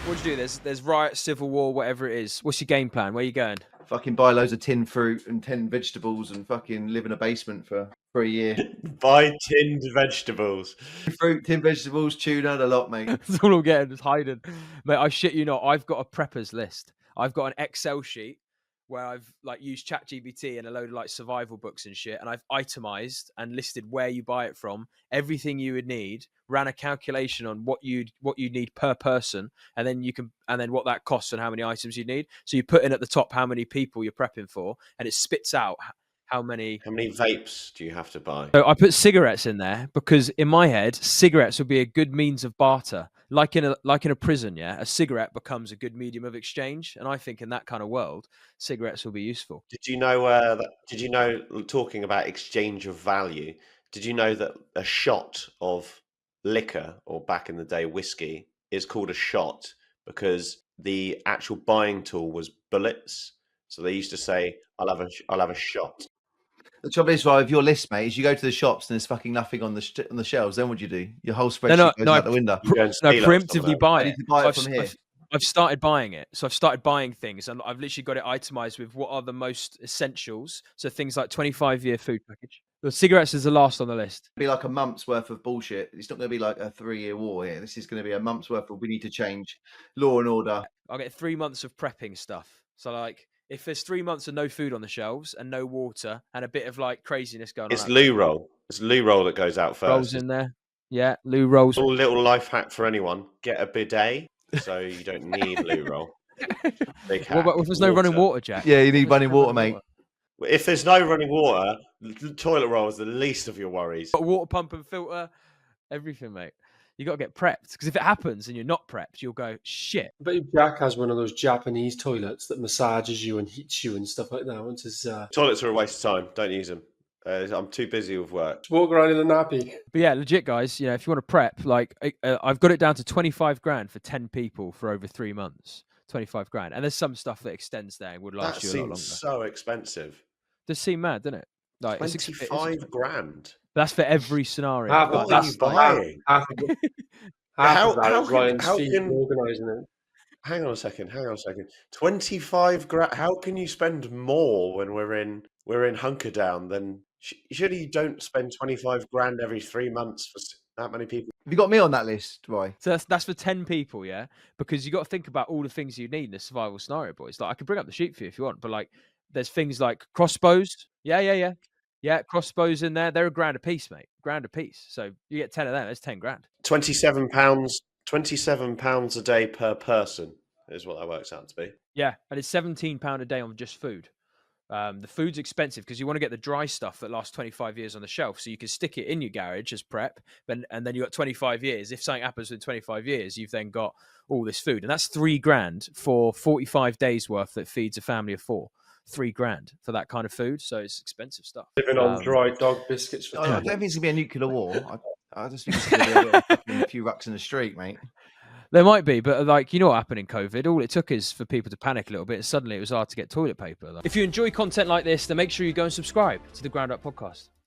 What'd you do? There's riot, civil war, whatever it is. What's your game plan? Where are you going? Fucking buy loads of tin fruit and 10 vegetables and fucking live in a basement for a year. Buy tinned vegetables. Fruit, tin vegetables, tuna, a lot, mate. That's all I'm getting, just hiding. Mate, I shit you not, I've got a prepper's list. I've got an Excel sheet where I've like used ChatGPT and a load of like survival books and shit, and I've itemized and listed where you buy it from, everything you would need, ran a calculation on what you'd need per person, and then what that costs and how many items you need. So you put in at the top how many people you're prepping for, and it spits out how many vapes do you have to buy? So I put cigarettes in there because in my head, cigarettes would be a good means of barter. Like in a prison, yeah, a cigarette becomes a good medium of exchange, and I think in that kind of world, cigarettes will be useful. Did you know? Talking about exchange of value, did you know that a shot of liquor, or back in the day whiskey, is called a shot because the actual buying tool was bullets? So they used to say, "I'll have a shot." The trouble is, right, with your list, mate, is you go to the shops and there's fucking nothing on the shelves. Then what do you do? Your whole spreadsheet goes out the window. Preemptively buy I it. need to buy it from here. I've started buying it. So I've started buying things, and I've literally got it itemized with what are the most essentials. So things like 25-year food package. The cigarettes is the last on the list. It'll be like a month's worth of bullshit. It's not going to be like a 3-year war here. This is going to be a month's worth of we need to change law and order. I'll get 3 months of prepping stuff. So like, if there's 3 months of no food on the shelves and no water and a bit of like craziness going on. It's loo roll. It's loo roll that goes out first. Rolls in there. Yeah, loo rolls. A little life hack for anyone: get a bidet, so you don't need loo roll. What about if there's no running water, Jack? Yeah, you need running water, mate. If there's no running water, the toilet roll is the least of your worries. Got a water pump and filter, everything, mate. You got to get prepped, because if it happens and you're not prepped, you'll go, shit. But if Jack has one of those Japanese toilets that massages you and heats you and stuff like that. Once his toilets are a waste of time. Don't use them. I'm too busy with work. Just walk around in a nappy. But yeah, legit, guys. You know, if you want to prep, like I've got it down to 25 grand for 10 people for over 3 months. 25 grand, and there's some stuff that extends there and would last you a lot longer. That seems so expensive. Does seem mad, doesn't it? Like 25 grand. That's for every scenario. What are you buying? How can organising it? Hang on a second. 25 grand. How can you spend more when we're in hunker down? Then surely you don't spend 25 grand every 3 months for that many people. Have you got me on that list, Roy? So that's for 10 people, yeah? Because you got to think about all the things you need in a survival scenario, boys. Like I could bring up the sheet for you if you want, but like there's things like crossbows. Yeah, crossbows in there. They're £1 a piece, mate. £1 a piece. So you get 10 of them. That's 10 grand. £27 a day per person is what that works out to be. Yeah, and it's £17 a day on just food. The food's expensive because you want to get the dry stuff that lasts 25 years on the shelf, so you can stick it in your garage as prep, and then you got 25 years. If something happens in 25 years, you've then got all this food, and that's £3 for 45 days worth that feeds a family of 4. £3 for that kind of food, so it's expensive stuff. Living on dry dog biscuits. I don't think it's gonna be a nuclear war. I just think it's gonna be a few rucks in the street, mate. There might be, but like, you know what happened in COVID? All it took is for people to panic a little bit, and suddenly it was hard to get toilet paper. If you enjoy content like this, then make sure you go and subscribe to the Ground Up Podcast.